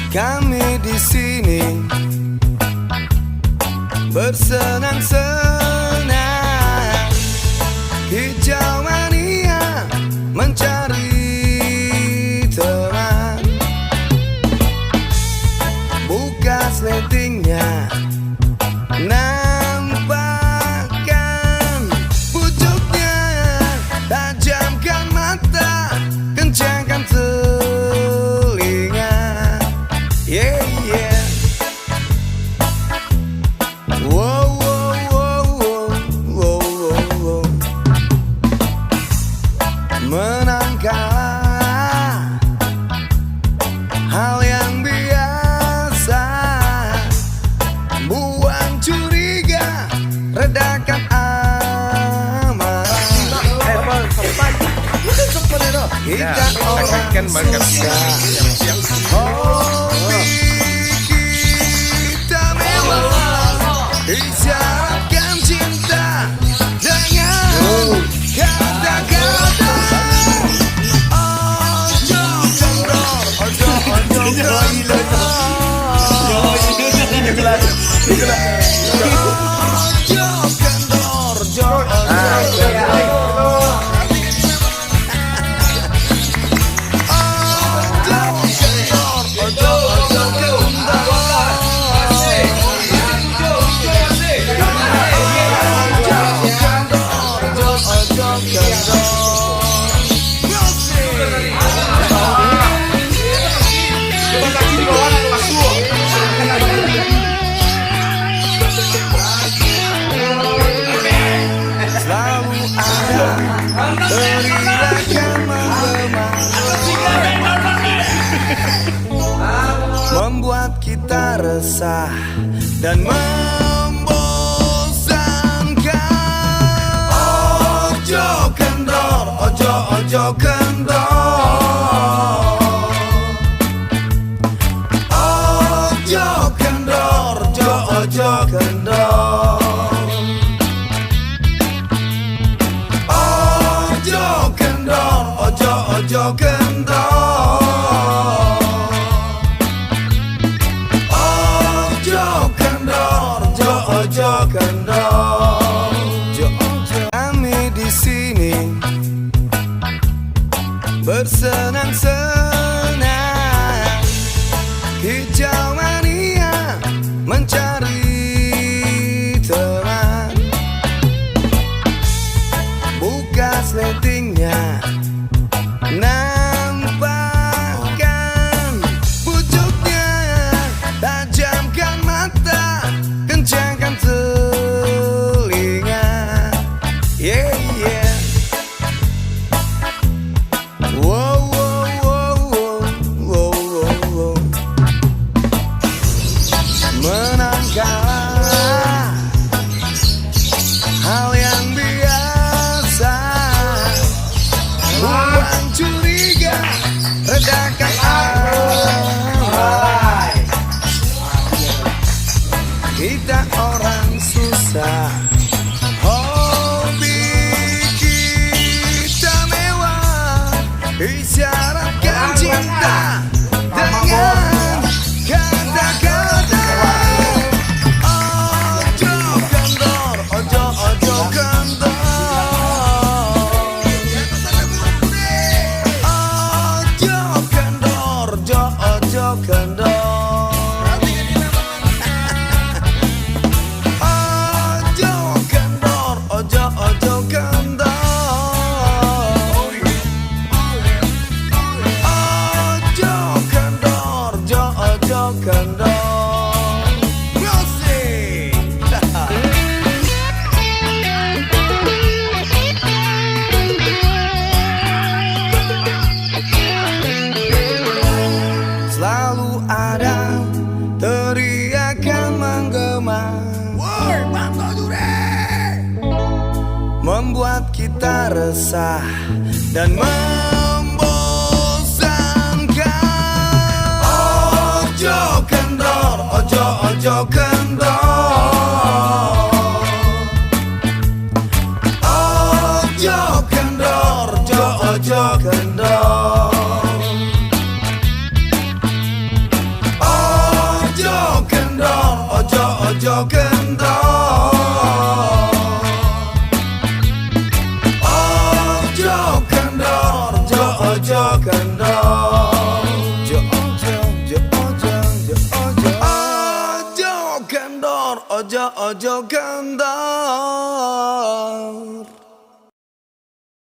Kami di sini bersenang-senang, hijau mania mencari teman. Buka sletingnya, nampakkan pucuknya, tajamkan mata, kencangkan telinga. Yeah, yeah. Wow, wow, wow, wow, wow, wow. Menangkah hal yang biasa, buang curiga, redakan amarah. Kita orang susah, hobi kita mewah, isyaratkan cinta dengan kata-kata. Ojo kendor, ojo kendor, membuat kita resah dan membosankan. Ojo kendor, ojo kendor, ojo kendor, ojo kendor, ojo kendor, ojo kendor. Ojo kendor, kami di sini bersenang-senang, hijau mania mencari teman. Buka sletingnya, nampakkan pucuknya, tajamkan mata, kencangkan telinga. Yeah, yeah. Wow, wow, wow, wow, wow, wow. Menangkah hal yang biasa, buang curiga, redakan amarah. Kita orang susah, hobi kita mewah, isyaratkan cinta dengan kata-kata. Ojo kendor, ojo kendor, ojo kendor, ojo kendor. Selalu ada teriakan menggema, membuat kita resah dan membosankan. Ojo kendor, ojo kendor, ojo kendor, ojo kendor. kendor, ojo ojo kendor. Ojo kendor, ojo ojo kendor. Ojo ojo ojo ojo ojo. Ojo kendor, ojo ojo kendor.